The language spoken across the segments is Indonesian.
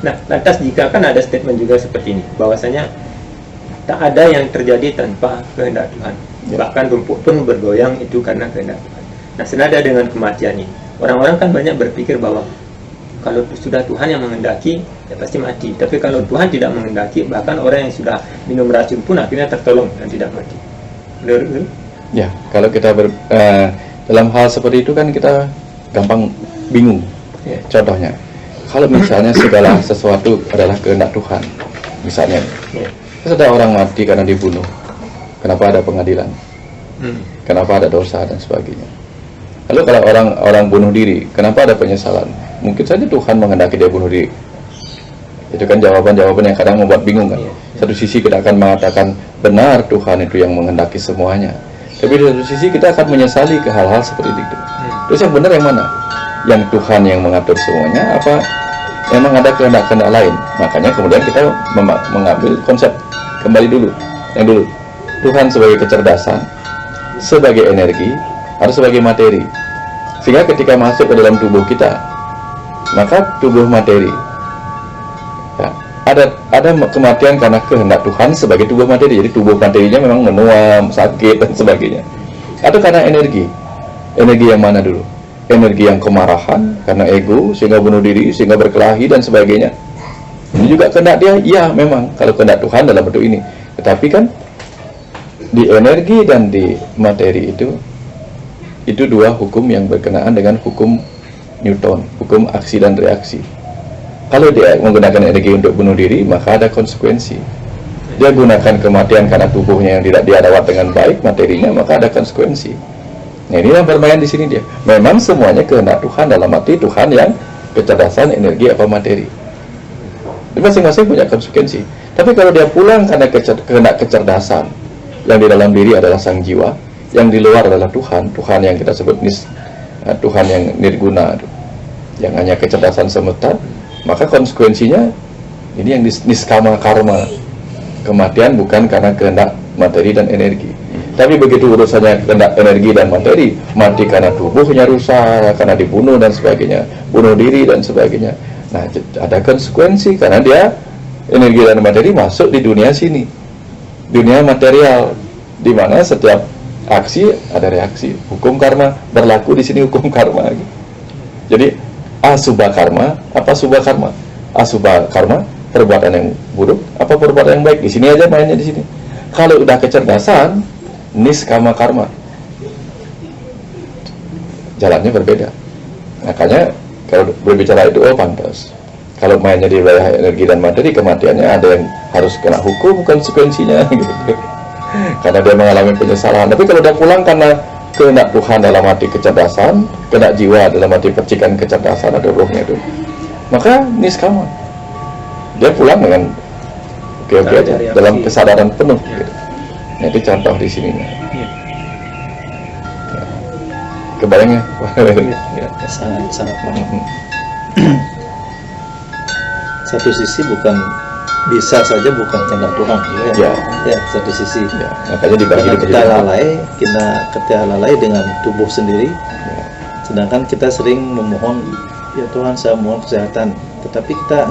Nah, lantas jika kan ada statement juga seperti ini, bahwasanya tak ada yang terjadi tanpa kehendak Tuhan. Bahkan rumput pun bergoyang itu karena kehendak Tuhan. Nah, senada dengan kematian ini, orang-orang kan banyak berpikir bahwa kalau sudah Tuhan yang menghendaki, ya pasti mati. Tapi kalau Tuhan tidak menghendaki, bahkan orang yang sudah minum racun pun akhirnya tertolong dan tidak mati. Benar? Ya, kalau kita dalam hal seperti itu kan kita gampang bingung. Ya. Contohnya, kalau misalnya segala sesuatu adalah kehendak Tuhan, misalnya, terus ada orang mati karena dibunuh, kenapa ada pengadilan? Kenapa ada dosa dan sebagainya? Lalu kalau orang bunuh diri, kenapa ada penyesalan? Mungkin saja Tuhan menghendaki dia bunuh diri. Itu kan jawaban-jawaban yang kadang membuat bingung kan. Satu sisi kita akan mengatakan benar Tuhan itu yang menghendaki semuanya, tapi di satu sisi kita akan menyesali ke hal-hal seperti itu. Terus yang benar yang mana? Yang Tuhan yang mengatur semuanya, apa memang ada kehendak-kehendak lain? Makanya kemudian kita mengambil konsep kembali dulu yang dulu, Tuhan sebagai kecerdasan, sebagai energi, harus sebagai materi. Sehingga ketika masuk ke dalam tubuh kita, maka tubuh materi, ya, ada kematian karena kehendak Tuhan sebagai tubuh materi. Jadi tubuh materinya memang menua, sakit dan sebagainya. Atau karena energi yang mana dulu? Energi yang kemarahan karena ego sehingga bunuh diri, sehingga berkelahi dan sebagainya. Ini juga kehendak dia, iya memang kalau kehendak Tuhan dalam bentuk ini. Tetapi kan di energi dan di materi itu dua hukum yang berkenaan dengan hukum Newton, hukum aksi dan reaksi. Kalau dia menggunakan energi untuk bunuh diri, maka ada konsekuensi. Dia gunakan kematian karena tubuhnya yang tidak dia rawat dengan baik, materinya, maka ada konsekuensi. Nah, ini yang bermain di sini dia. Memang semuanya kehendak Tuhan, dalam arti Tuhan yang kecerdasan, energi apa materi. Masing-masing punya konsekuensi. Tapi kalau dia pulang karena kehendak kecerdasan, yang di dalam diri adalah sang jiwa, yang di luar adalah Tuhan yang kita sebut Tuhan yang nirguna, yang hanya kecerdasan semesta, maka konsekuensinya ini yang niskama karma, kematian bukan karena kehendak materi dan energi. Tapi begitu urusannya kehendak energi dan materi, mati karena tubuhnya rusak, karena dibunuh dan sebagainya, bunuh diri dan sebagainya. Nah, ada konsekuensi karena dia energi dan materi masuk di dunia sini, dunia material, di mana setiap aksi ada reaksi. Hukum karma berlaku di sini, hukum karma. Jadi asubha karma, apa subha karma? Asubha karma perbuatan yang buruk, apa perbuatan yang baik? Di sini aja mainnya di sini. Kalau udah kecerdasan, niskama karma, jalannya berbeda. Makanya kalau berbicara itu, oh pantas. Kalau mainnya di wilayah energi dan materi, kematiannya ada yang harus kena hukum konsekuensinya gitu. Karena dia mengalami penyesalan. Tapi kalau dia pulang karena kehendak Tuhan dalam arti kecerdasan, kehendak jiwa dalam arti percikan kecerdasan atau rohnya itu, maka niskama, dia pulang dengan oke aja, dalam kesadaran penuh gitu. Nah, itu contoh di sini. Ya. Kebayangnya? Sangat satu sisi bukan bisa saja bukan kehendak Tuhan, ya satu sisi. Ya, makanya dibagi kita lalai dengan tubuh sendiri. Ya. Sedangkan kita sering memohon, ya Tuhan saya mohon kesehatan, tetapi kita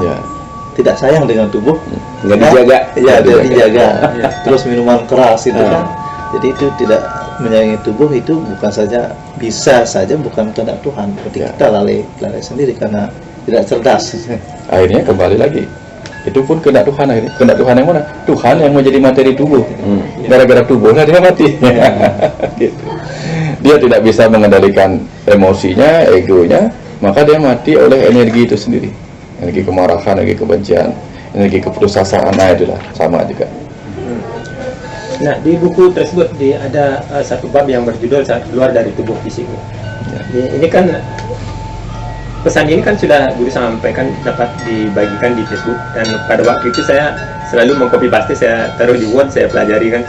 tidak sayang dengan tubuh, nggak dijaga. Ya, tidak dijaga. Terus minuman keras itu kan. Jadi itu tidak menyayangi tubuh, itu bukan saja bisa saja bukan kehendak Tuhan. Berarti kita lalai sendiri karena tidak cerdas. Akhirnya kembali lagi. Itu pun kehendak Tuhan akhirnya. Kehendak Tuhan yang mana? Tuhan yang menjadi materi tubuh. Gara-gara tubuhnya dia mati. Gitu. Dia tidak bisa mengendalikan emosinya, egonya, maka dia mati oleh energi itu sendiri. Energi kemarahan, energi kebencian, energi keputusasaan, itulah sama juga. Nah, di buku tersebut ada satu bab yang berjudul Saat Keluar dari Tubuh Fisik. Ini kan pesan ini kan sudah guru sampaikan, dapat dibagikan di Facebook, dan pada waktu itu saya selalu mengcopy paste, saya taruh di Word, saya pelajari kan.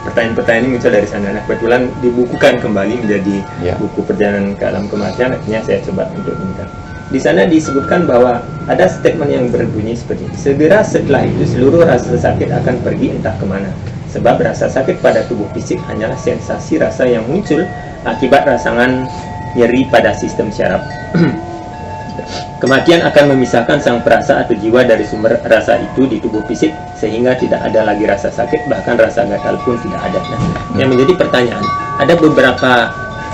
Pertanyaan-pertanyaan ini muncul dari sana. Nah, kebetulan dibukukan kembali menjadi buku Perjalanan ke Alam Kematian, akhirnya saya coba untuk ini. Di sana disebutkan bahwa ada statement yang berbunyi seperti ini: segera setelah itu seluruh rasa sakit akan pergi entah kemana, sebab rasa sakit pada tubuh fisik hanyalah sensasi rasa yang muncul akibat rangsangan nyeri pada sistem syaraf. kematian akan memisahkan sang perasa atau jiwa dari sumber rasa itu di tubuh fisik, sehingga tidak ada lagi rasa sakit, bahkan rasa gatal pun tidak ada. Nah, yang menjadi pertanyaan, ada beberapa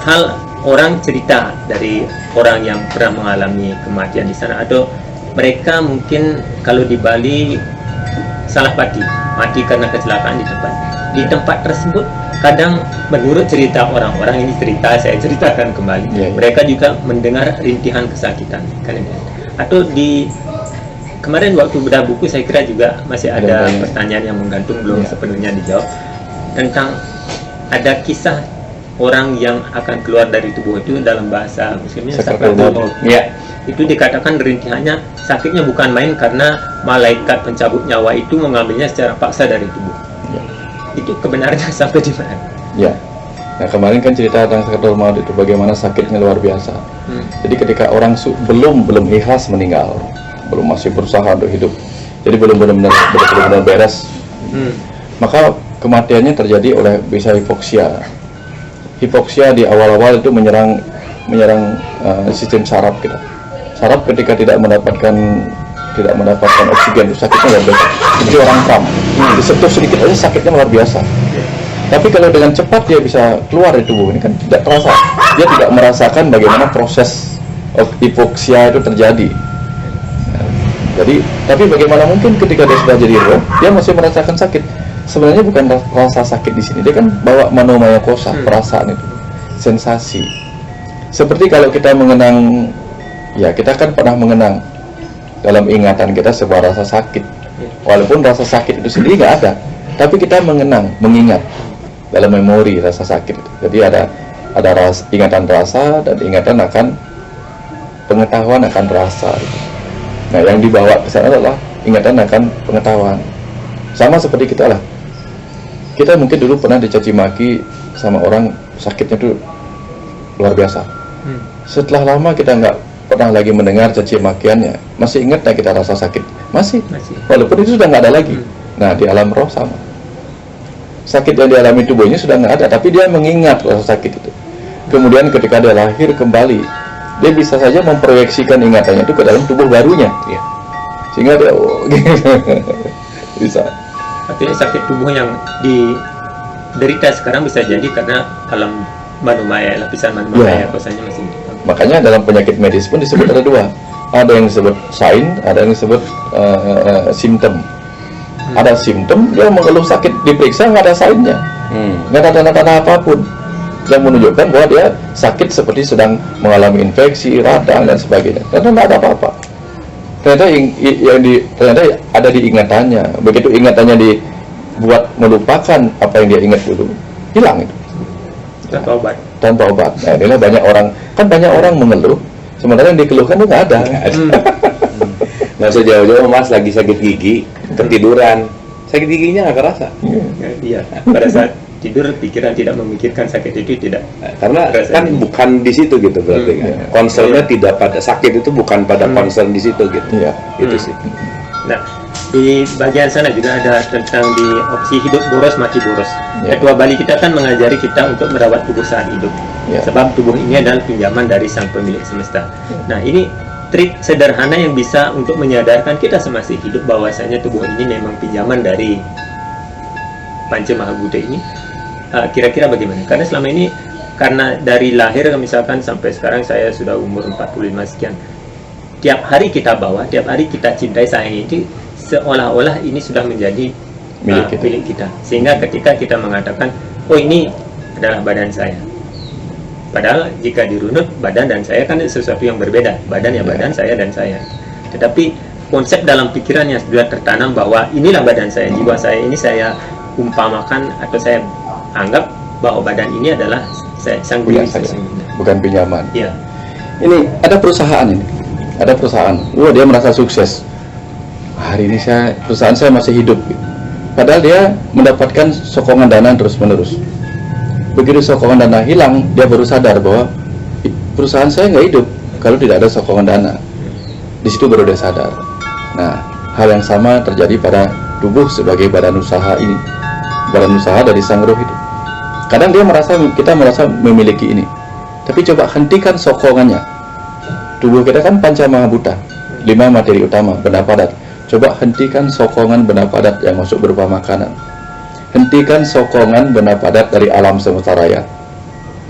hal orang cerita dari orang yang pernah mengalami kematian di sana, atau mereka mungkin kalau di Bali salah mati karena kecelakaan di tempat tersebut. Kadang menurut cerita orang-orang, ini cerita saya ceritakan kembali, mereka juga mendengar rintihan kesakitan kan, atau di kemarin waktu bedah buku saya kira juga masih ada pertanyaan yang menggantung belum sepenuhnya dijawab, tentang ada kisah orang yang akan keluar dari tubuh itu, dalam bahasa muslimnya sakaratul maut. Itu dikatakan rintihannya, sakitnya bukan main karena malaikat pencabut nyawa itu mengambilnya secara paksa dari tubuh. Itu kebenarannya sampai di mana? Ya. Nah, kemarin kan cerita tentang sakaratul maut itu bagaimana sakitnya luar biasa. Jadi ketika orang belum ikhlas meninggal, belum masih berusaha untuk hidup, jadi belum benar-benar beres, maka kematiannya terjadi oleh bisa hipoksia. Hipoksia di awal-awal itu menyerang sistem saraf kita. Saraf ketika tidak mendapatkan oksigen itu sakitnya luar biasa. Jadi orang kram, disentuh sedikit aja sakitnya luar biasa. Tapi kalau dengan cepat dia bisa keluar dari tubuh ini kan tidak terasa. Dia tidak merasakan bagaimana proses hipoksia itu terjadi. Jadi, tapi bagaimana mungkin ketika dia sudah jadi roh, dia masih merasakan sakit. Sebenarnya bukan rasa sakit di sini. Dia kan bawa manomaya kosa, perasaan itu, sensasi. Seperti kalau kita mengenang, ya kita kan pernah mengenang dalam ingatan kita sebuah rasa sakit, walaupun rasa sakit itu sendiri nggak ada, tapi kita mengingat dalam memori rasa sakit itu. Jadi ada ingatan rasa dan ingatan akan pengetahuan akan rasa. Nah, yang dibawa ke sana adalah ingatan akan pengetahuan. Sama seperti kita lah. Kita mungkin dulu pernah dicaci maki sama orang, sakitnya itu luar biasa. Setelah lama kita nggak pernah lagi mendengar caci makiannya, masih ingat nggak kita rasa sakit? Masih. Walaupun itu sudah nggak ada lagi. Nah, di alam roh sama. Sakit yang dialami tubuhnya sudah nggak ada, tapi dia mengingat rasa sakit itu. Kemudian ketika dia lahir kembali, dia bisa saja memproyeksikan ingatannya itu ke dalam tubuh barunya, sehingga dia bisa. Artinya sakit tubuh yang diderita sekarang bisa jadi karena alam manomaya, lapisan manomaya kosanya masih. Makanya dalam penyakit medis pun disebut ada dua. Ada yang disebut sign, ada yang disebut simptom. Ada simptom, dia mengeluh sakit, diperiksa nggak ada sign-nya, nggak ada tanda-tanda apapun yang menunjukkan bahwa dia sakit seperti sedang mengalami infeksi, radang dan sebagainya. Karena nggak ada apa-apa. Ternyata ternyata ada di ingatannya. Begitu ingatannya dibuat melupakan apa yang dia ingat dulu, hilang itu. Tanpa obat. Nah, inilah banyak orang mengeluh, sementara yang dikeluhkan itu nggak ada. Nggak usah jauh-jauh, Mas, lagi sakit gigi, ketiduran, sakit giginya nggak kerasa. Iya, pada saat tidur pikiran tidak memikirkan sakit itu tidak. Karena kan bukan di situ gitu berarti kan. Concernnya tidak pada sakit itu, bukan pada concern di situ gitu. Itu sih. Nah, di bagian sana juga ada tentang di opsi hidup boros mati boros. Ketua Bali kita kan mengajari kita untuk merawat tubuh saat hidup. Sebab tubuh ini adalah pinjaman dari sang pemilik semesta. Nah, ini trik sederhana yang bisa untuk menyadarkan kita semasa hidup bahwasanya tubuh ini memang pinjaman dari Panca Maha Buddha ini. Kira-kira bagaimana? Karena selama ini, karena dari lahir misalkan sampai sekarang saya sudah umur 45 sekian, tiap hari kita bawa, tiap hari kita cintai, sayangi, itu seolah-olah ini sudah menjadi milik kita. Sehingga ketika kita mengatakan, oh ini adalah badan saya, padahal jika dirunut, badan dan saya kan sesuatu yang berbeda. Badan ya badan, saya dan saya. Tetapi konsep dalam pikirannya sudah tertanam bahwa inilah badan saya, jiwa saya ini saya umpamakan atau saya anggap bahwa badan ini adalah sang diri sesungguhnya, bukan pinjaman. Iya. Ini ada perusahaan ini, ada perusahaan. Dia merasa sukses. Hari ini perusahaan saya masih hidup. Padahal dia mendapatkan sokongan dana terus-menerus. Begitu sokongan dana hilang, dia baru sadar bahwa perusahaan saya nggak hidup kalau tidak ada sokongan dana. Di situ baru dia sadar. Nah, hal yang sama terjadi pada tubuh sebagai badan usaha ini, badan usaha dari sang roh itu. Kadang kita merasa memiliki ini, tapi coba hentikan sokongannya. tubuh kita kan panca mahabhuta, 5 materi utama, benda padat. Coba hentikan sokongan benda padat yang masuk berupa makanan. Hentikan sokongan benda padat dari alam semesta raya.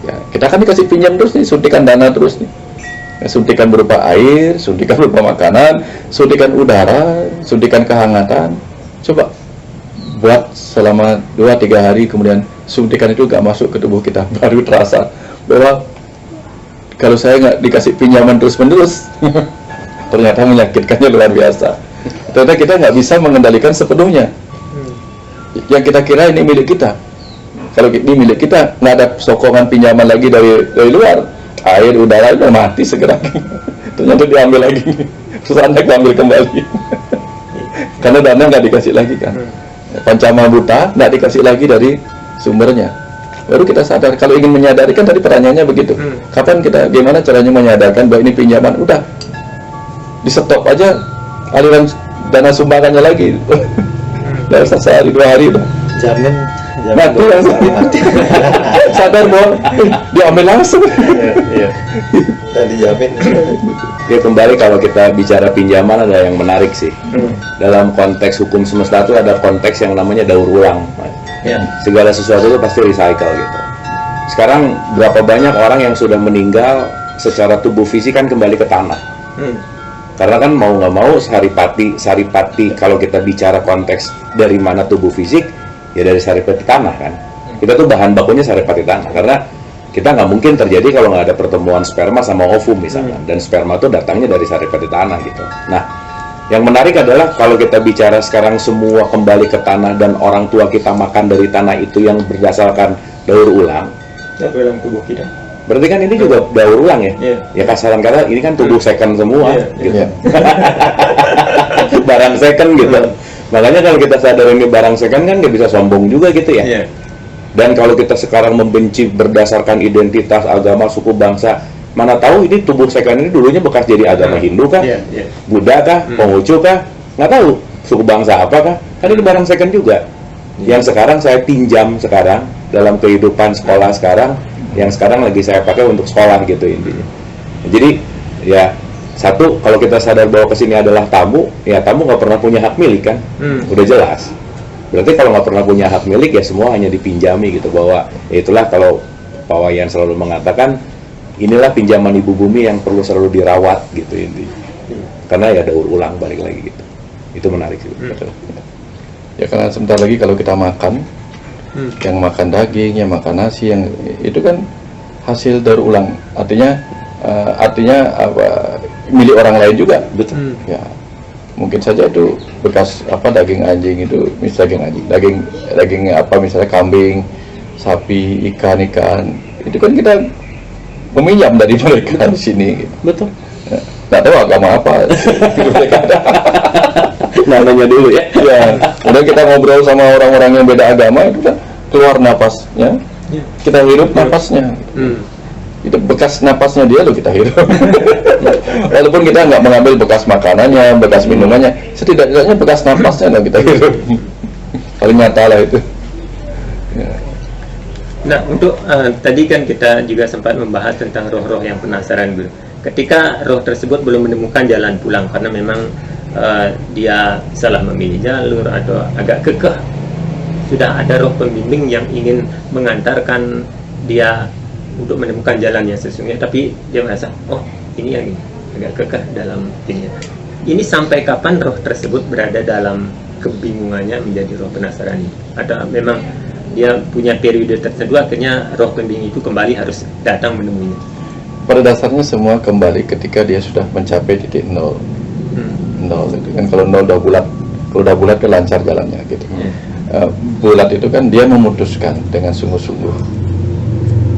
Ya, kita kan dikasih pinjam terus nih, suntikan dana terus nih. Ya, suntikan berupa air, suntikan berupa makanan, suntikan udara, suntikan kehangatan. Coba buat selama 2-3 hari, kemudian suntikan itu gak masuk ke tubuh kita, baru terasa bahwa kalau saya nggak dikasih pinjaman terus-menerus, ternyata menyakitkannya luar biasa. Ternyata kita nggak bisa mengendalikan sepenuhnya. Yang kita kira ini milik kita. Kalau ini milik kita, nggak ada sokongan pinjaman lagi dari luar. Air, udara itu mati segera. Ternyata diambil lagi. Terus Anda ambil kembali. Karena dana nggak dikasih lagi kan. Pancamahabhuta nggak dikasih lagi dari sumbernya. Baru kita sadar. Kalau ingin menyadari kan tadi pertanyaannya begitu. Kapan kita, gimana caranya menyadarkan bahwa ini pinjaman? Udah, di stop aja aliran dana sumbangannya lagi. Dari sehari 2 hari udah Jamin mati langsung. Sadar bahwa diambil langsung. dan dijamin. Ya, kembali kalau kita bicara pinjaman, ada yang menarik sih. Dalam konteks hukum semesta itu ada konteks yang namanya daur ulang. Segala sesuatu itu pasti recycle gitu. Sekarang berapa banyak orang yang sudah meninggal secara tubuh fisik kan kembali ke tanah. Karena kan mau nggak mau saripati kalau kita bicara konteks dari mana tubuh fisik, ya dari saripati tanah kan. Kita tuh bahan bakunya saripati tanah, karena kita nggak mungkin terjadi kalau nggak ada pertemuan sperma sama ovum misalnya, dan sperma tuh datangnya dari saripati tanah gitu. Nah, yang menarik adalah kalau kita bicara sekarang semua kembali ke tanah dan orang tua kita makan dari tanah itu yang berdasarkan daur ulang. Daur ulang tubuh kita. Berarti kan ini juga daur ulang ya? Ya kasaran kata ini kan tubuh second semua gitu. Barang second gitu. Makanya kalau kita sadar ini barang second kan nggak bisa sombong juga gitu ya. Dan kalau kita sekarang membenci berdasarkan identitas, agama, suku, bangsa, mana tahu ini tubuh second ini dulunya bekas jadi agama Hindu kah? Buddha kah? Konghucu kah? Nggak tahu. Suku bangsa apa kah? Kan ini barang second juga. Yang sekarang saya pinjam sekarang dalam kehidupan sekolah sekarang, yang sekarang lagi saya pakai untuk sekolah gitu intinya. Jadi ya satu, kalau kita sadar bahwa kesini adalah tamu, ya tamu nggak pernah punya hak milik kan, udah jelas. Berarti kalau nggak pernah punya hak milik ya semua hanya dipinjami gitu, bahwa ya itulah kalau Pak Wayan selalu mengatakan inilah pinjaman ibu bumi yang perlu selalu dirawat gitu intinya. Karena ya daur ulang balik lagi gitu. Itu menarik sih. Ya karena sebentar lagi kalau kita makan, yang makan daging, yang makan nasi, yang itu kan hasil daur ulang. Artinya apa, milik orang lain juga. Betul. Ya, mungkin saja itu bekas apa, daging anjing itu, misalnya daging apa, misalnya kambing, sapi, ikan itu kan kita meminjam dari mereka di sini. Gitu. Betul. Ya, nggak tahu agama apa. Namanya dulu ya. Ya, udah kita ngobrol sama orang-orang yang beda agama itu kan keluar napasnya, kita hirup napasnya. Itu bekas napasnya dia loh kita hirup. Walaupun kita nggak mengambil bekas makanannya, bekas minumannya, setidaknya bekas napasnya loh kita hirup. Paling nyata lah itu. Nah, untuk tadi kan kita juga sempat membahas tentang roh-roh yang penasaran, Guru. Ketika roh tersebut belum menemukan jalan pulang karena memang dia salah memilih jalur atau agak kekeh, sudah ada roh pembimbing yang ingin mengantarkan dia untuk menemukan jalan yang sesungguhnya, tapi dia merasa, oh ini yang agak kekeh dalam ini. Ini sampai kapan roh tersebut berada dalam kebingungannya menjadi roh penasaran ini? Atau memang dia punya periode tertentu, akhirnya roh pembimbing itu kembali harus datang menemuinya? Pada dasarnya semua kembali ketika dia sudah mencapai titik nol. Nol itu kan, kalau nol udah bulat kan lancar jalannya gitu. Bulat itu kan dia memutuskan dengan sungguh-sungguh.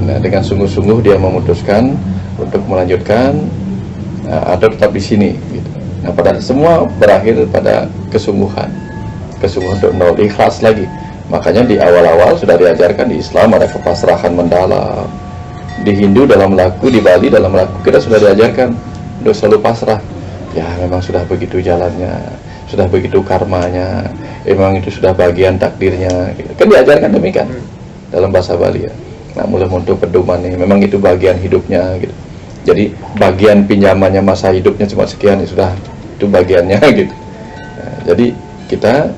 Nah, dengan sungguh-sungguh dia memutuskan untuk melanjutkan atau tetap di sini gitu. Nah, pada semua berakhir pada kesungguhan untuk nol, ikhlas lagi. Makanya di awal-awal sudah diajarkan di Islam ada kepasrahan mendalam. Di Hindu dalam laku, di Bali dalam laku kita sudah diajarkan untuk selalu pasrah. Ya memang sudah begitu jalannya, sudah begitu karmanya, emang itu sudah bagian takdirnya gitu. Kan diajarkan demikian dalam bahasa Bali ya. Nah, mulai untuk pedoman nih, memang itu bagian hidupnya gitu. Jadi bagian pinjamannya masa hidupnya cuma sekian, ya sudah, itu bagiannya gitu. Nah, jadi kita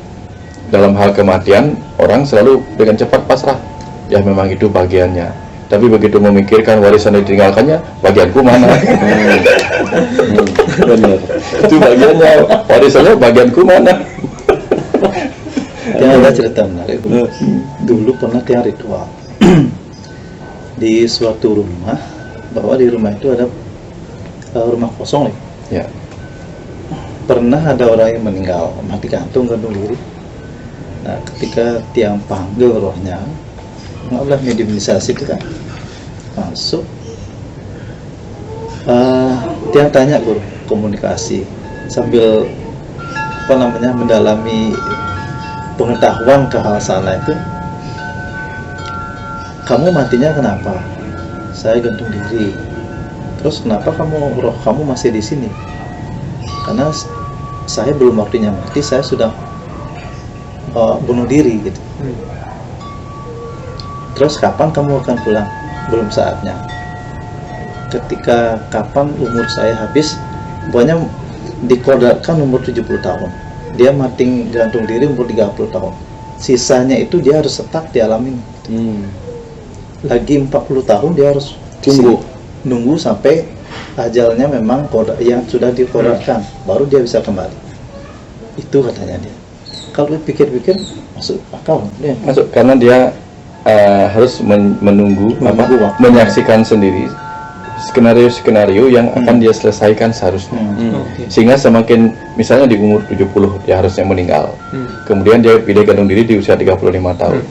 dalam hal kematian, orang selalu dengan cepat pasrah, ya memang itu bagiannya. Tapi begitu memikirkan warisan yang ditinggalkannya, bagianku mana? Benar. Itu bagiannya, warisannya bagianku mana? Ya, ada cerita menarik. Dulu pernah tiang ritual di suatu rumah, bahwa di rumah itu ada rumah kosong nih. Ya. Pernah ada orang yang meninggal, mati gantung diri. Nah, ketika tiang panggil rohnya, maaflah mediumisasi itu kan masuk, tiang tanya guru, komunikasi sambil mendalami pengetahuan ke hal sana itu, kamu matinya kenapa? Saya gantung diri. Terus kenapa roh kamu masih di sini? Karena saya belum waktunya mati, saya sudah bunuh diri gitu. Terus kapan kamu akan pulang? Belum saatnya. Ketika kapan umur saya habis, pokoknya dikodarkan umur 70 tahun. Dia mati gantung diri umur 30 tahun. Sisanya itu dia harus stuck di alam ini. Lagi 40 tahun dia harus nunggu sampai ajalnya memang yang sudah dikodarkan, baru dia bisa kembali. Itu katanya dia. Kalau pikir-pikir masuk akal. Masuk, karena dia harus menunggu menyaksikan sendiri skenario-skenario yang akan dia selesaikan seharusnya. Sehingga semakin, misalnya di umur 70 dia harusnya meninggal, kemudian dia pilih gantung diri di usia 35 tahun.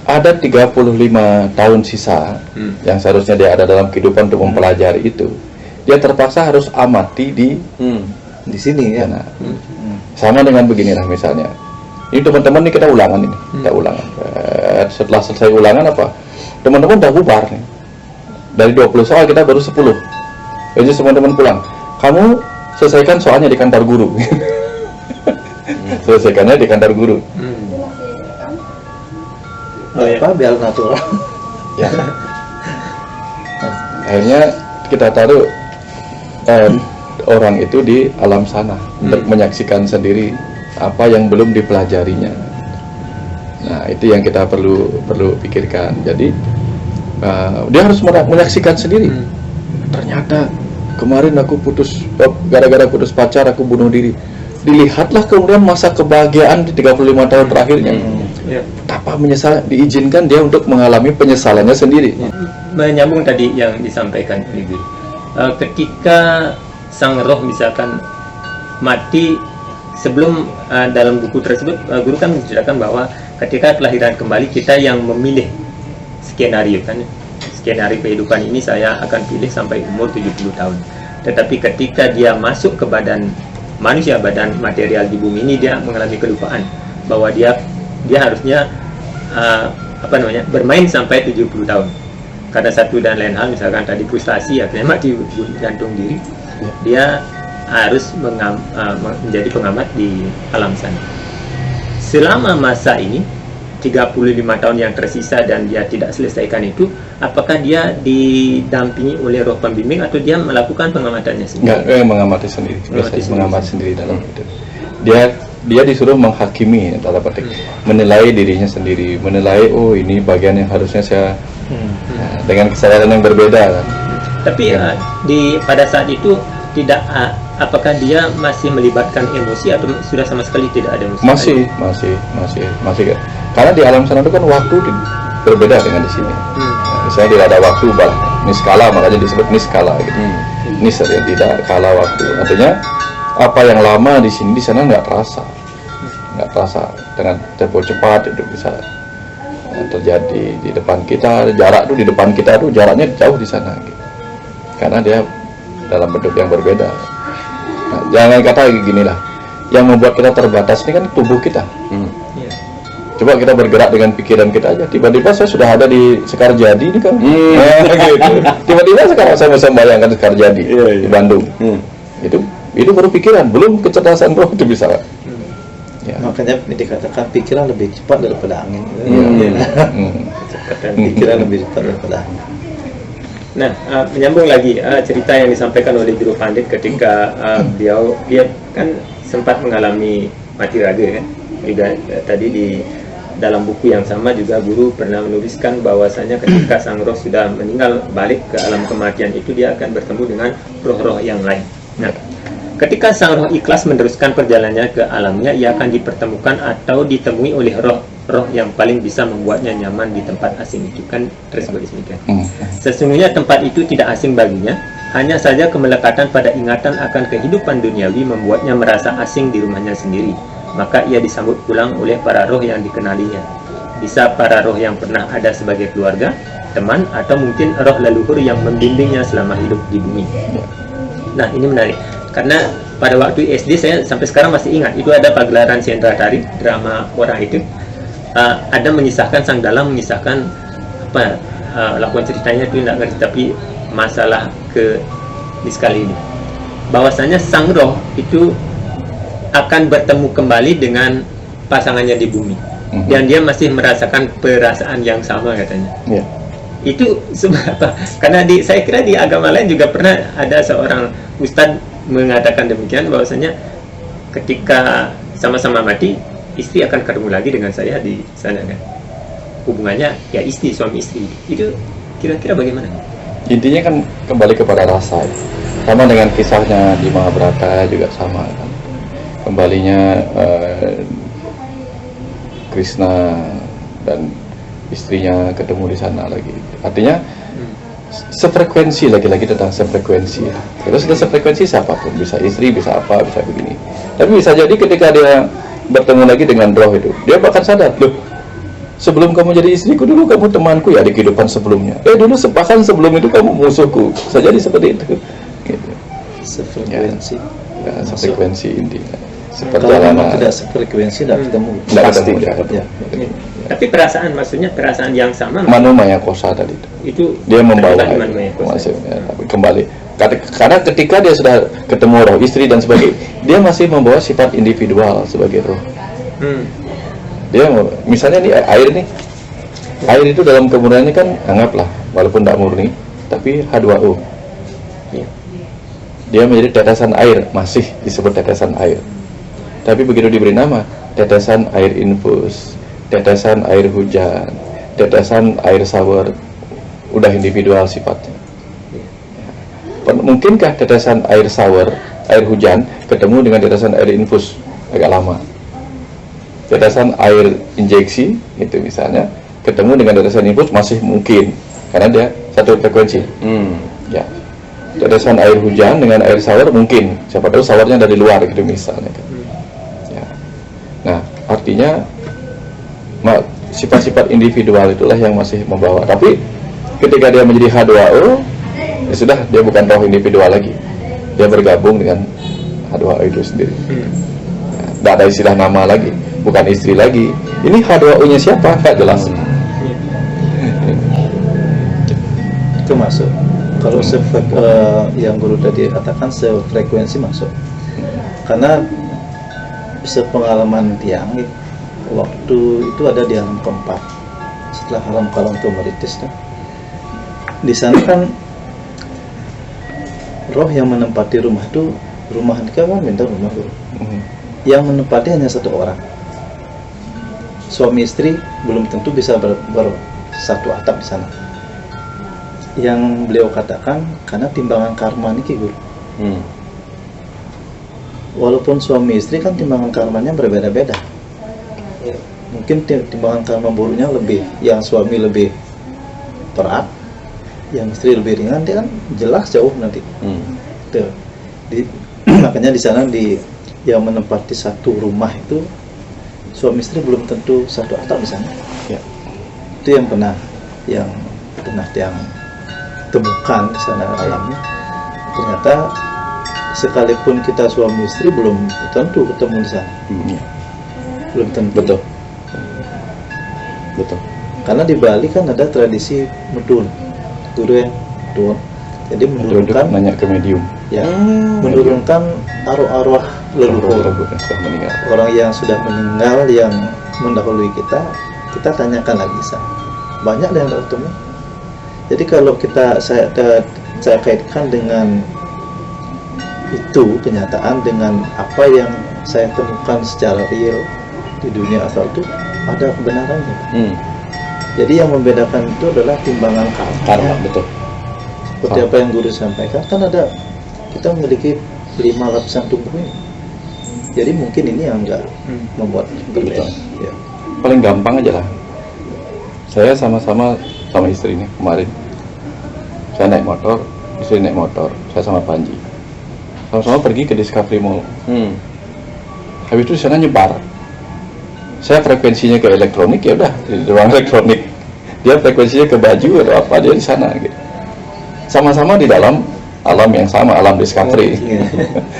Ada 35 tahun sisa yang seharusnya dia ada dalam kehidupan untuk mempelajari itu. Dia terpaksa harus amati di sini ya. Nah, sama dengan beginilah misalnya. Ini teman-teman nih kita ulangan ini, kita ulangan. Setelah selesai ulangan apa? Teman-teman udah bubar nih. Dari 20 soal kita baru 10. Jadi teman-teman pulang. Kamu selesaikan soalnya di kantor guru. Selesaikannya di kantor guru. Apa biar natural. Ya. Akhirnya kita taruh orang itu di alam sana untuk menyaksikan sendiri apa yang belum dipelajarinya. Nah, itu yang kita perlu pikirkan. Jadi dia harus menyaksikan sendiri. Ternyata kemarin aku gara-gara putus pacar aku bunuh diri. Dilihatlah kemudian masa kebahagiaan di 35 tahun terakhirnya. Betapa menyesal, diizinkan dia untuk mengalami penyesalannya sendiri. Menyambung tadi yang disampaikan oleh Guru. Ketika sang roh misalkan mati, sebelum dalam buku tersebut Guru kan menceritakan bahwa ketika kelahiran kembali kita yang memilih skenario kan, skenario kehidupan ini saya akan pilih sampai umur 70 tahun. Tetapi ketika dia masuk ke badan manusia, badan material di bumi ini, dia mengalami kelupaan bahwa dia harusnya bermain sampai 70 tahun. Karena satu dan lain hal, misalkan tadi frustasi akhirnya mati gantung diri, dia harus menjadi pengamat di alam sana. Selama masa ini 35 tahun yang tersisa dan dia tidak selesaikan itu, apakah dia didampingi oleh roh pembimbing atau dia melakukan pengamatannya sendiri? Enggak, mengamati sendiri. Mengamati sendiri dalam itu. Dia disuruh menghakimi dalam petik, menilai dirinya sendiri, menilai oh ini bagian yang harusnya saya dengan kesadaran yang berbeda kan. Tapi pada saat itu tidak, apakah dia masih melibatkan emosi atau sudah sama sekali tidak ada emosi? Masih. Karena di alam sana itu kan waktu berbeda dengan di sini. Misalnya tidak ada waktu niskala, makanya disebut niskala gitu. Nisar tidak kala waktu. Artinya apa yang lama di sini, di sana nggak terasa dengan tempo cepat itu bisa terjadi di depan kita. Jarak tuh di depan kita tuh jaraknya jauh di sana gitu. Karena dia dalam bentuk yang berbeda. Nah, jangan kata gini lah, yang membuat kita terbatas ini kan tubuh kita. Coba kita bergerak dengan pikiran kita aja. Tiba-tiba saya sudah ada di Sekarjadi ini kan. Gitu. Tiba-tiba sekarang saya bisa bayangkan Sekarjadi di Bandung. Itu baru pikiran, belum kecerdasan roh itu bisa. Ya. Makanya dikatakan pikiran lebih cepat daripada angin. Pikiran lebih cepat daripada angin. Nah, menyambung lagi cerita yang disampaikan oleh Guru Pandit ketika dia kan sempat mengalami mati raga kan. Juga tadi di dalam buku yang sama juga guru pernah menuliskan bahwasanya ketika sang roh sudah meninggal balik ke alam kematian itu dia akan bertemu dengan roh-roh yang lain. Nah, ketika sang roh ikhlas meneruskan perjalanannya ke alamnya, ia akan dipertemukan atau ditemui oleh roh yang paling bisa membuatnya nyaman di tempat asing itu kan tersebut demikian. Sesungguhnya tempat itu tidak asing baginya, hanya saja kemelekatan pada ingatan akan kehidupan duniawi membuatnya merasa asing di rumahnya sendiri. Maka ia disambut pulang oleh para roh yang dikenalinya. Bisa para roh yang pernah ada sebagai keluarga, teman, atau mungkin roh leluhur yang membimbingnya selama hidup di bumi. Nah, ini menarik. Karena pada waktu SD saya sampai sekarang masih ingat, itu ada pagelaran Sendra Tari, drama orang itu. Ada mengisahkan, sang dalang mengisahkan apa lakukan ceritanya itu tidak ngerti, tapi masalah ke di sekali ini. Bahwasanya sang roh itu akan bertemu kembali dengan pasangannya di bumi, dan dia masih merasakan perasaan yang sama katanya. Itu sebab apa? Karena saya kira di agama lain juga pernah ada seorang ustadz mengatakan demikian, bahwasanya ketika sama-sama mati, istri akan ketemu lagi dengan saya di sana kan. Hubungannya ya istri, suami istri. Itu kira-kira bagaimana? Intinya kan kembali kepada rasa. Sama dengan kisahnya di Mahabharata juga sama kan. Kembalinya Krishna dan istrinya ketemu di sana lagi. Artinya sefrekuensi, lagi-lagi tentang sefrekuensi. Kalau sudah sefrekuensi siapapun, bisa istri, bisa apa, bisa begini. Tapi bisa jadi ketika dia bertemu lagi dengan roh itu, dia bahkan sadar, loh, sebelum kamu jadi istriku dulu kamu temanku ya di kehidupan sebelumnya. Dulu bahkan sebelum itu kamu musuhku. Bisa jadi seperti itu. Gitu. Sefrekuensi. Ya, sefrekuensi intinya. Kalau memang tidak sefrekuensi tidak ketemu. Pasti. Ya. Tapi perasaan, maksudnya perasaan yang sama. Manomaya kosa tadi itu dia membawa masih tapi kembali karena ketika dia sudah ketemu roh istri dan sebagainya, dia masih membawa sifat individual sebagai roh. Dia misalnya nih air itu dalam kemurniannya kan anggaplah walaupun tidak murni tapi H2O. Dia menjadi tetesan air, masih disebut tetesan air. Tapi begitu diberi nama, tetesan air infus, tetesan air hujan, tetesan air shower, udah individual sifatnya. Mungkinkah tetesan air shower, air hujan, ketemu dengan tetesan air infus? Agak lama. Tetesan air injeksi, itu misalnya, ketemu dengan tetesan infus masih mungkin, karena dia satu frekuensi. Ya. Tetesan air hujan dengan air shower mungkin, siapa tahu showernya dari luar gitu misalnya kan. Ya. Nah, artinya sifat-sifat individual itulah yang masih membawa. Tapi ketika dia menjadi H2O, ya sudah, dia bukan roh individual lagi. Dia bergabung dengan H2O itu sendiri. Tidak ada istilah nama lagi, bukan istri lagi. Ini H2O-nya siapa? Tidak jelas. Itu masuk. Kalau yang guru tadi katakan sefrekuensi masuk. Karena sepengalaman tiang waktu itu ada di alam keempat setelah alam kalam tumeritis kan. Di sana kan roh yang menempati rumah itu, rumah kita kan minta rumah guru. Yang menempati hanya satu orang. Suami istri belum tentu bisa bersatu atap di sana. Yang beliau katakan karena timbangan karma ini guru. Walaupun suami istri kan timbangan karmanya berbeda-beda. Mungkin timbangan karma buruknya lebih, yang suami lebih berat, yang istri lebih ringan, dia kan jelas jauh nanti. Tuh. Makanya di sana yang menempati satu rumah itu suami istri belum tentu satu atap di sana. Ya. Itu yang pernah yang temukan di sana alamnya. Ternyata sekalipun kita suami istri belum tentu ketemu di sana. Belum tentu. Betul. Karena di Bali kan ada tradisi medun, guru ya, medun. Jadi menurunkan nanya ke medium. Ya, menurunkan arwah-arwah leluhur orang yang sudah meninggal yang mendahului kita tanyakan lagi sana. Banyak yang ketemu. Jadi kalau saya kaitkan dengan itu kenyataan dengan apa yang saya temukan secara real di dunia asal itu ada kebenarannya. Jadi yang membedakan itu adalah timbangan karma. Betul. Seperti apa yang guru sampaikan, kan kita memiliki 5 lapisan tubuh ini. Jadi mungkin ini yang enggak membuat berbeda. Ya. Paling gampang aja lah. Saya sama-sama sama istri nih kemarin. Saya naik motor, istri naik motor, saya sama Panji. Sama-sama pergi ke Discovery Mall. Habis itu di sana nyebar. Saya frekuensinya ke elektronik, ya udah di ruang elektronik. Dia frekuensinya ke baju atau apa, dia di sana gitu. Sama-sama di dalam alam yang sama, alam Discovery.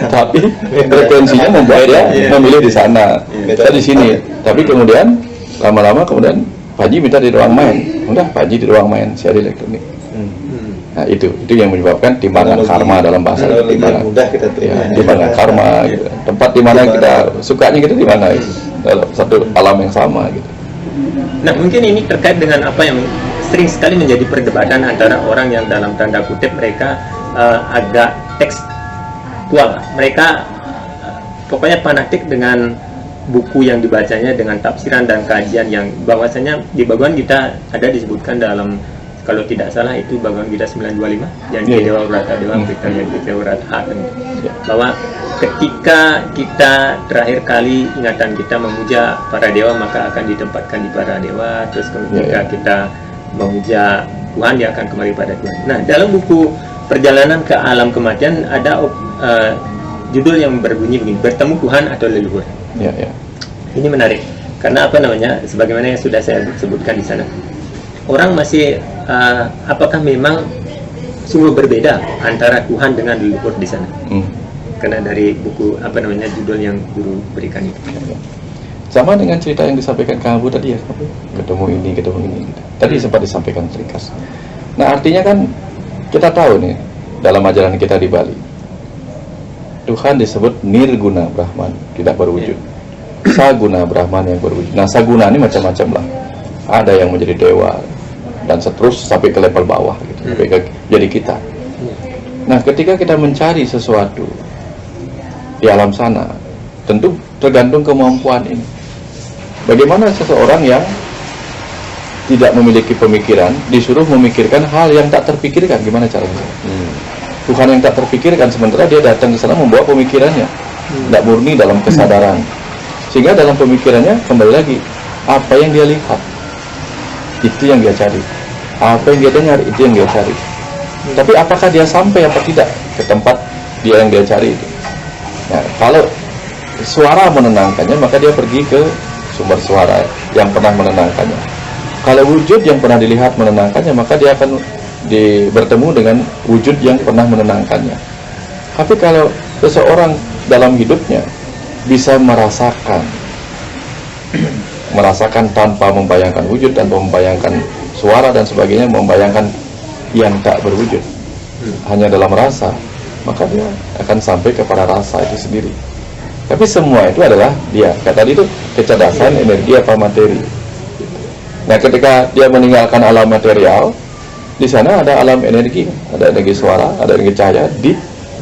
Tapi frekuensinya membuat dia memilih di sana, saya di sini. Tapi kemudian lama-lama kemudian Panji minta di ruang main. Udah, Panji di ruang main, saya di elektronik. Nah, itu yang menyebabkan timbangan karma dalam bahasa timbangan. Mudah kita Timbangan karma gitu. Tempat di mana kita sukanya kita di mana gitu. Dalam satu alam yang sama gitu. Nah, mungkin ini terkait dengan apa yang sering sekali menjadi perdebatan antara orang yang dalam tanda kutip mereka agak tekstual. Mereka pokoknya fanatik dengan buku yang dibacanya, dengan tafsiran dan kajian yang bahwasanya di Bhagavad Gita ada disebutkan dalam, kalau tidak salah itu Bhagavad Gita 925 yang Dewa Urata Dewa Dewa Urata, bahwa ketika kita terakhir kali ingatan kita memuja para dewa maka akan ditempatkan di para dewa, terus ketika kita memuja Tuhan dia akan kembali pada Tuhan. Nah, dalam buku Perjalanan ke Alam Kematian ada judul yang berbunyi begini, Bertemu Tuhan atau Leluhur. Ini menarik karena apa namanya, sebagaimana yang sudah saya sebutkan di sana, orang masih apakah memang sungguh berbeda antara Tuhan dengan leluhur di sana? Karena dari buku apa namanya judul yang guru berikan itu. Sama dengan cerita yang disampaikan Kang Abu tadi ya, ketemu ini gitu. Tadi sempat disampaikan ringkas. Nah, artinya kan kita tahu nih dalam ajaran kita di Bali, Tuhan disebut Nirguna Brahman, tidak berwujud. Saguna Brahman yang berwujud. Nah, Saguna ini macam-macam lah. Ada yang menjadi dewa dan seterusnya sampai ke level bawah gitu, sampai ke jadi kita. Nah, ketika kita mencari sesuatu di alam sana, tentu tergantung kemampuan ini. Bagaimana seseorang yang tidak memiliki pemikiran disuruh memikirkan hal yang tak terpikirkan, gimana caranya? Tuhan yang tak terpikirkan, sementara dia datang ke sana membawa pemikirannya, tidak murni dalam kesadaran, sehingga dalam pemikirannya kembali lagi apa yang dia lihat itu yang dia cari, apa yang dia dengar itu yang dia cari. Tapi apakah dia sampai apa tidak ke tempat dia yang dia cari itu? Nah, kalau suara menenangkannya, maka dia pergi ke sumber suara yang pernah menenangkannya. Kalau wujud yang pernah dilihat menenangkannya, maka dia akan bertemu dengan wujud yang pernah menenangkannya. Tapi kalau seseorang dalam hidupnya bisa merasakan tanpa membayangkan wujud, tanpa membayangkan suara dan sebagainya, membayangkan yang tak berwujud, hanya dalam rasa, maka dia akan sampai kepada rasa itu sendiri. Tapi semua itu adalah dia. Kata tadi itu kecerdasan, energi apa materi. Nah, ketika dia meninggalkan alam material, di sana ada alam energi, ada energi suara, ada energi cahaya.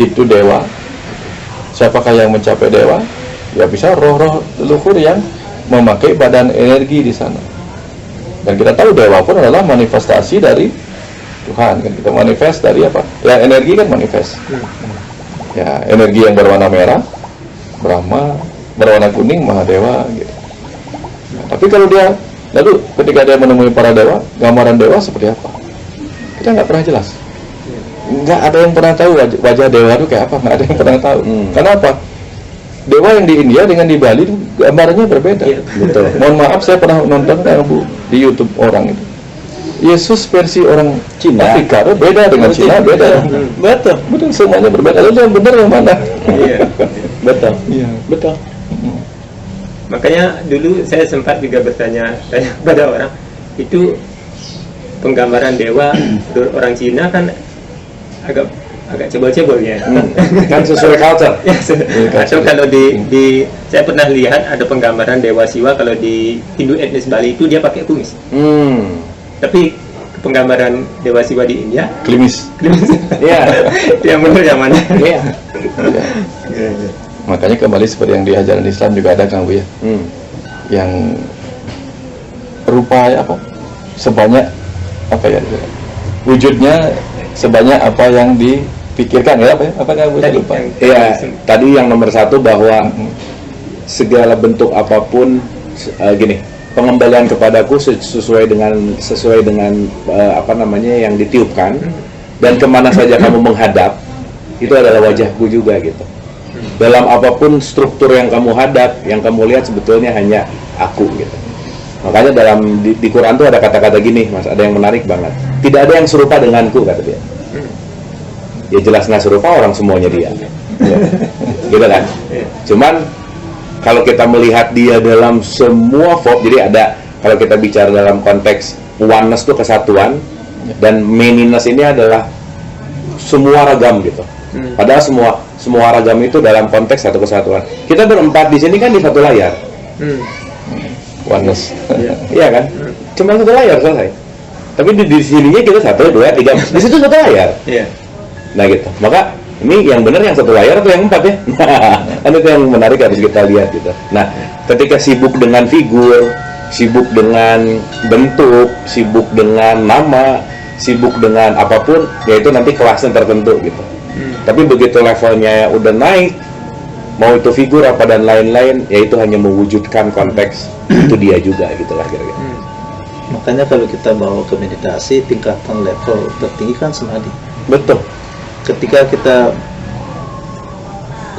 Itu dewa. Siapakah yang mencapai dewa? Ya bisa roh-roh leluhur yang memakai badan energi di sana. Dan kita tahu dewa pun adalah manifestasi dari Tuhan, kan kita manifest dari apa? Ya, energi kan manifest. Ya, energi yang berwarna merah Brahma, berwarna kuning Mahadewa gitu. Nah, tapi kalau dia lalu ketika dia menemui para dewa, gambaran dewa seperti apa? Kita nggak pernah jelas. Nggak ada yang pernah tahu wajah dewa itu kayak apa, nggak ada yang pernah tahu. Kenapa? Dewa yang di India dengan di Bali itu gambarannya berbeda. Betul. Mohon maaf, saya pernah nonton di YouTube orang itu. Yesus versi orang Cina, Afrika itu beda dengan Cina, beda. Betul, semuanya berbeda. Lalu yang benar yang mana? Betul. Iya, betul. Makanya dulu saya sempat juga bertanya pada orang, itu penggambaran dewa orang Cina kan agak cebol-cebol ya. Kan sesuai culture. Ya, atau kalau di saya pernah lihat ada penggambaran dewa Siwa, kalau di Hindu etnis Bali itu dia pakai kumis. Tapi penggambaran Dewa Siwa di India. Klimis. Iya. Yang benar yang mana? Iya. Makanya kembali seperti yang di ajaran Islam juga ada Kang Bu ya. Yang rupa apa? Sebanyak apa ya? Wujudnya sebanyak apa yang dipikirkan ya apa ya? Apa Kang Bu lupa? Iya, tadi yang nomor 1 bahwa segala bentuk apapun gini, pengembalian kepadaku sesuai dengan apa namanya yang ditiupkan, dan kemana saja kamu menghadap itu adalah wajahku juga gitu. Dalam apapun struktur yang kamu hadap, yang kamu lihat sebetulnya hanya aku gitu. Makanya di Quran tuh ada kata-kata gini, Mas, ada yang menarik banget. Tidak ada yang serupa denganku, kata dia. Ya jelas nggak serupa, orang semuanya dia. Ya. Gitu kan? Cuman kalau kita melihat dia dalam semua form, jadi ada, kalau kita bicara dalam konteks oneness itu kesatuan, dan manyness ini adalah semua ragam gitu. Padahal semua ragam itu dalam konteks satu kesatuan. Kita berempat di sini kan di satu layar. Oneness. Iya kan? Cuma satu layar selesai. Tapi di sininya kita 1, 2, 3, di situ satu layar. Iya. Nah gitu. Maka ini yang benar yang satu layar atau yang 4 ya? Kan itu yang menarik harus kita lihat gitu. Nah, ketika sibuk dengan figur, sibuk dengan bentuk, sibuk dengan nama, sibuk dengan apapun, yaitu nanti kelasnya tertentu gitu. Tapi begitu levelnya udah naik, mau itu figur apa dan lain-lain, yaitu hanya mewujudkan konteks itu dia juga gitulah kira-kira. Makanya kalau kita bawa ke meditasi, tingkatan level tertinggi kan samadhi. Betul. Ketika kita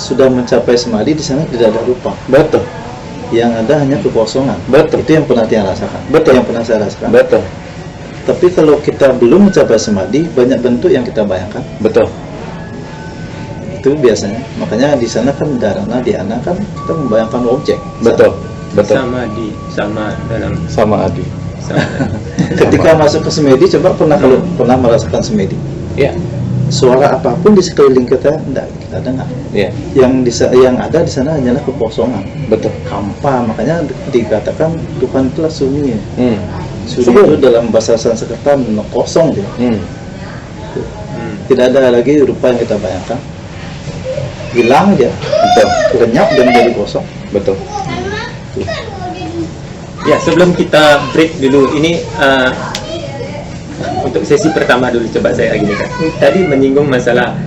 sudah mencapai samadhi, di sana tidak ada rupa. Betul. Yang ada hanya kekosongan. Betul. Itu yang pernah dia rasakan. Betul. Yang pernah saya rasakan. Betul. Tapi kalau kita belum mencapai samadhi, banyak bentuk yang kita bayangkan. Betul. Itu biasanya. Makanya di sana kan dharana, dhyana kan kita membayangkan objek. Betul. Betul. Sama adi. Ketika masuk ke semedi, coba pernah merasakan semedi. Iya. Suara apapun di sekeliling kita enggak kita dengar. Iya. Yang ada di sana hanyalah kekosongan. Betul. Hampa. Makanya dikatakan Tuhan itulah sunyi. Sunyi Sunyi. itu dalam bahasa Sanskerta kosong dia. Tidak ada lagi rupa yang kita bayangkan. Hilang aja. Betul. Lenyap dan jadi kosong. Betul. Ya, sebelum kita break dulu, ini untuk sesi pertama dulu coba saya gini kan. Tadi menyinggung masalah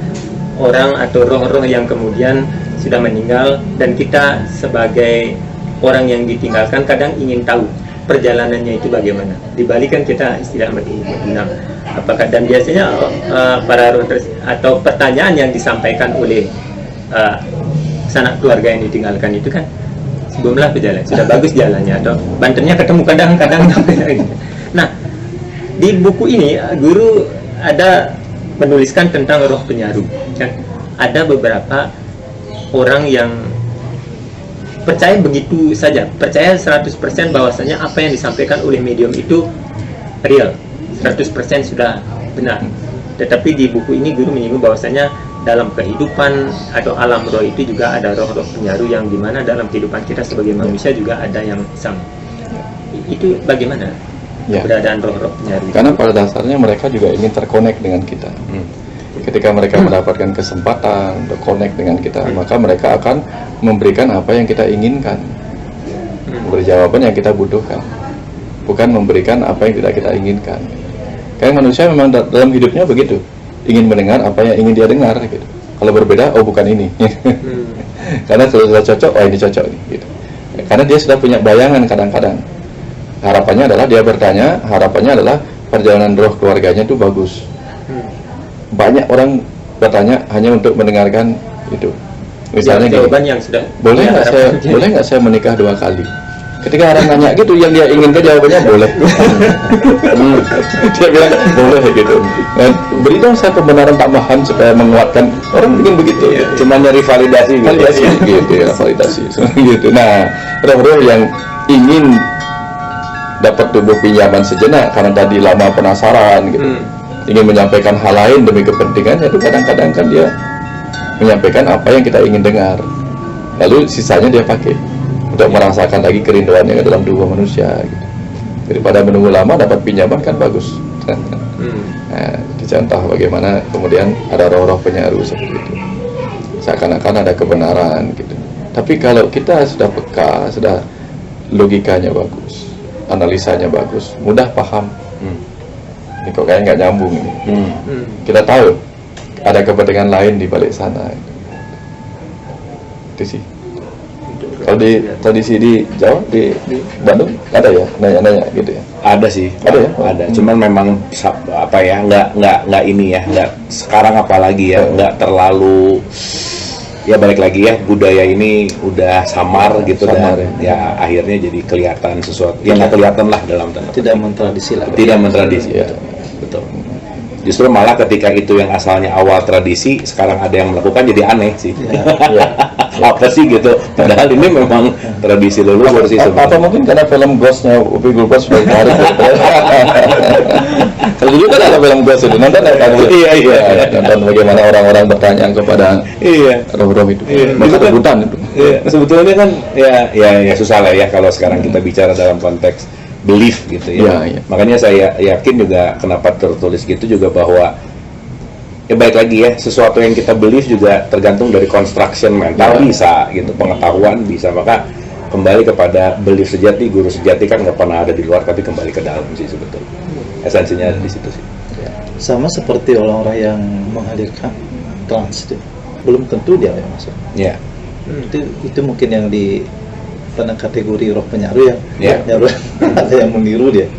orang atau roh-roh yang kemudian sudah meninggal, dan kita sebagai orang yang ditinggalkan kadang ingin tahu perjalanannya itu bagaimana. Dibalikan kita istilah Madinah. Apakah, dan biasanya para roh atau pertanyaan yang disampaikan oleh sanak keluarga yang ditinggalkan itu kan, sebelumlah berjalan, sudah bagus jalannya, atau banternya ketemu kadang-kadang. Nah, di buku ini guru ada menuliskan tentang roh penyaru. Kan? Ada beberapa orang yang percaya begitu saja, percaya 100% bahwasanya apa yang disampaikan oleh medium itu real, 100% sudah benar. Tetapi di buku ini guru menyinggung bahwasanya dalam kehidupan atau alam roh itu juga ada roh-roh penyaru, yang dimana dalam kehidupan kita sebagai manusia juga ada yang sama. Itu bagaimana keberadaan roh-roh penyaru? Karena pada dasarnya mereka juga ingin terkonek dengan kita. Ketika mereka mendapatkan kesempatan untuk connect dengan kita, maka mereka akan memberikan apa yang kita inginkan, memberi jawaban yang kita butuhkan, bukan memberikan apa yang tidak kita inginkan. Kayak manusia memang dalam hidupnya begitu, ingin mendengar apa yang ingin dia dengar gitu. Kalau berbeda, oh bukan ini. Karena sudah cocok, oh ini cocok nih gitu. Karena dia sudah punya bayangan kadang-kadang. Harapannya adalah dia bertanya, harapannya adalah perjalanan roh keluarganya itu bagus. Banyak orang bertanya hanya untuk mendengarkan itu. Misalnya jawaban yang sudah boleh nggak saya menikah 2 kali? Ketika orang nanya gitu, yang dia inginkan jawabannya boleh. Dia bilang boleh gitu. Nah, beri dong saya pembenaran tambahan supaya menguatkan. Orang ingin begitu. Cuma nyari validasi gitu ya, validasi. Gitu. Nah, roh-roh yang ingin dapat tubuh pinjaman sejenak karena tadi lama penasaran gitu. Ingin menyampaikan hal lain demi kepentingannya, itu kadang-kadang kan dia menyampaikan apa yang kita ingin dengar. Lalu sisanya dia pakai untuk merasakan lagi kerinduannya dalam tubuh manusia gitu. Daripada menunggu lama dapat pinjaman kan bagus. Nah, dicontoh bagaimana kemudian ada roh-roh penyaru seperti itu, seakan-akan ada kebenaran gitu. Tapi kalau kita sudah peka, sudah logikanya bagus, analisanya bagus, mudah paham. Ini kok kayaknya nggak nyambung ini. Kita tahu ada kepentingan lain di balik sana. Itu sih. Kalau di tradisi di Jawa, di Bandung ada ya nanya-nanya gitu ya? Ada sih, Ada ya? ada. Cuman memang apa ya, nggak ini ya, nggak sekarang apalagi ya, nggak terlalu, ya balik lagi ya, budaya ini udah samar gitu, Samar, dan ya akhirnya jadi kelihatan sesuatu yang nggak kelihatan lah dalam tanda petik. Tidak mentradisi lah. Tidak mentradisi, Ya. betul. Justru malah ketika itu yang asalnya awal tradisi, sekarang ada yang melakukan jadi aneh sih. Ya. Apa sih gitu? Padahal ini memang tradisi leluhur sih Atau sebenarnya. mungkin karena film Ghost-nya Upi Gulbas sudah menarik. Kalau dulu kan ada film Ghost itu, nonton ya? Iya. Nonton bagaimana orang-orang bertanya kepada Iya. roh-roh itu, Iya. masa Itu kan- rebutan itu. Iya, sebetulnya kan ya susah lah ya kalau sekarang kita bicara dalam konteks belief gitu ya. Iya. Makanya saya yakin juga kenapa tertulis gitu juga bahwa ya baik lagi ya, sesuatu yang kita belief juga tergantung dari construction mental bisa gitu, pengetahuan bisa, maka kembali kepada belief sejati, guru sejati kan nggak pernah ada di luar tapi kembali ke dalam sih sebetulnya. Esensinya ada di situ sih. Sama seperti orang-orang yang menghadirkan trans itu, belum tentu dia yang masuk. Ya. Itu mungkin yang di pada kategori roh penyaru Ya. nyaru ada yang meniru dia.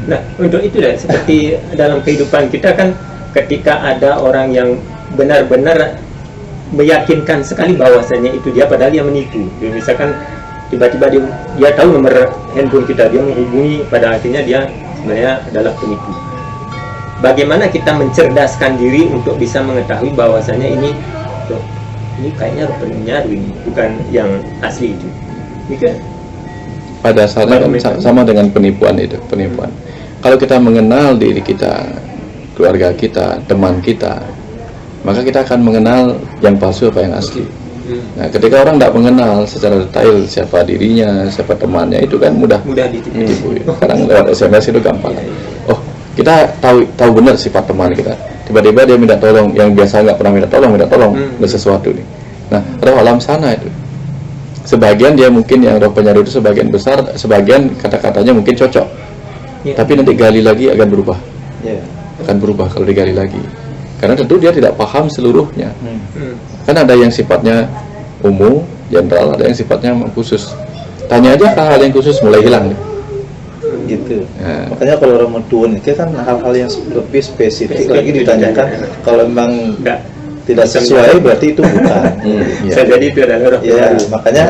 Nah, untuk itu dah, seperti dalam kehidupan kita kan, ketika ada orang yang benar-benar meyakinkan sekali bahwasanya itu dia, padahal dia menipu. Misalkan tiba-tiba dia tahu nomor handphone kita, dia menghubungi, pada akhirnya dia sebenarnya adalah penipu. Bagaimana kita mencerdaskan diri untuk bisa mengetahui bahwasanya ini kayaknya penyaru, ini bukan yang asli itu. Ini kan Pada dasarnya kan sama dengan penipuan itu, penipuan. Kalau kita mengenal diri kita, keluarga kita, teman kita, maka kita akan mengenal yang palsu apa yang asli. Nah, ketika orang tidak mengenal secara detail siapa dirinya, siapa temannya, itu kan mudah ditipu. Sekarang lewat SMS itu gampang. Oh, kita tahu benar sifat teman kita. Tiba-tiba dia minta tolong, yang biasa nggak pernah minta tolong ada sesuatu nih. Nah, roh alam sana itu. Sebagian dia mungkin yang roh penyaru itu sebagian besar, sebagian kata-katanya mungkin cocok. Tapi nanti gali lagi akan berubah. Akan berubah kalau digali lagi. Karena tentu dia tidak paham seluruhnya. Kan ada yang sifatnya umum, general, ada yang sifatnya khusus. Tanya aja hal-hal yang khusus mulai hilang. Gitu. Makanya kalau Ramadan itu kan hal-hal yang lebih spesifik lagi ditanyakan. Kalau memang tidak sesuai berarti itu bukan. Bisa jadi itu adalah roh penyaru. Makanya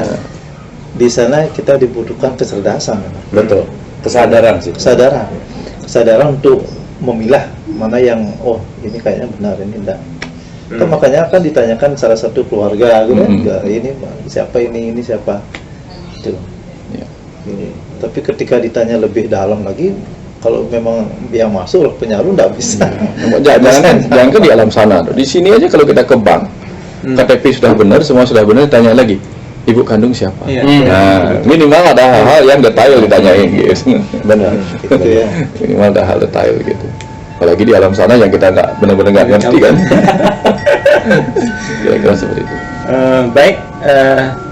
di sana kita dibutuhkan kecerdasan. Betul. Kesadaran sih. Kesadaran untuk memilah mana yang ini kayaknya benar, ini enggak. Kan makanya kan ditanyakan salah satu keluarga gitu kan, ini siapa, ini siapa. Itu. Tapi ketika ditanya lebih dalam lagi, kalau memang yang masuk roh penyaru enggak bisa. Jangan ke di alam sana. Di sini aja kalau kita ke bank, KTP sudah benar, semua sudah benar, ditanya lagi, ibu kandung siapa? Nah, minimal ada hal-hal yang detail ditanyain gitu. Benar. Gitu ya. Minimal ada hal detail gitu. Apalagi di alam sana yang kita benar-benar nggak ngerti kan. Kira-kira seperti itu. Baik,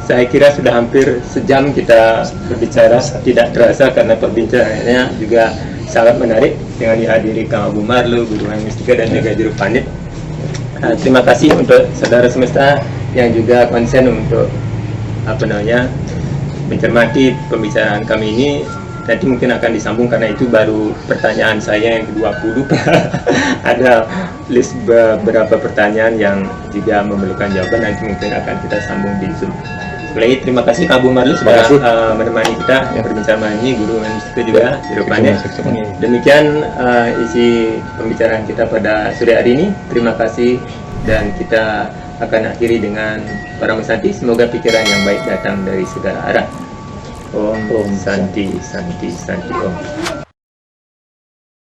saya kira sudah hampir sejam kita berbicara, tidak terasa karena perbincangannya juga sangat menarik dengan dihadiri Kang Abu Marlo, Guru Mistika dan juga Juru Pandit. Terima kasih untuk saudara semesta yang juga konsen untuk mencermati pembicaraan kami ini. Nanti mungkin akan disambung karena itu baru pertanyaan saya yang ke-20. Ada list beberapa pertanyaan yang juga memerlukan jawaban, nanti mungkin akan kita sambung di Zoom. Baik, terima kasih Kang Abu Marlo sudah menemani kita berbincang malam ini, Guru Mistika juga Juru Pandit. Demikian isi pembicaraan kita pada sore hari ini. Terima kasih dan kita akan akhiri dengan Parama Santi. Semoga pikiran yang baik datang dari segala arah. Om Santi Santi Santi Om.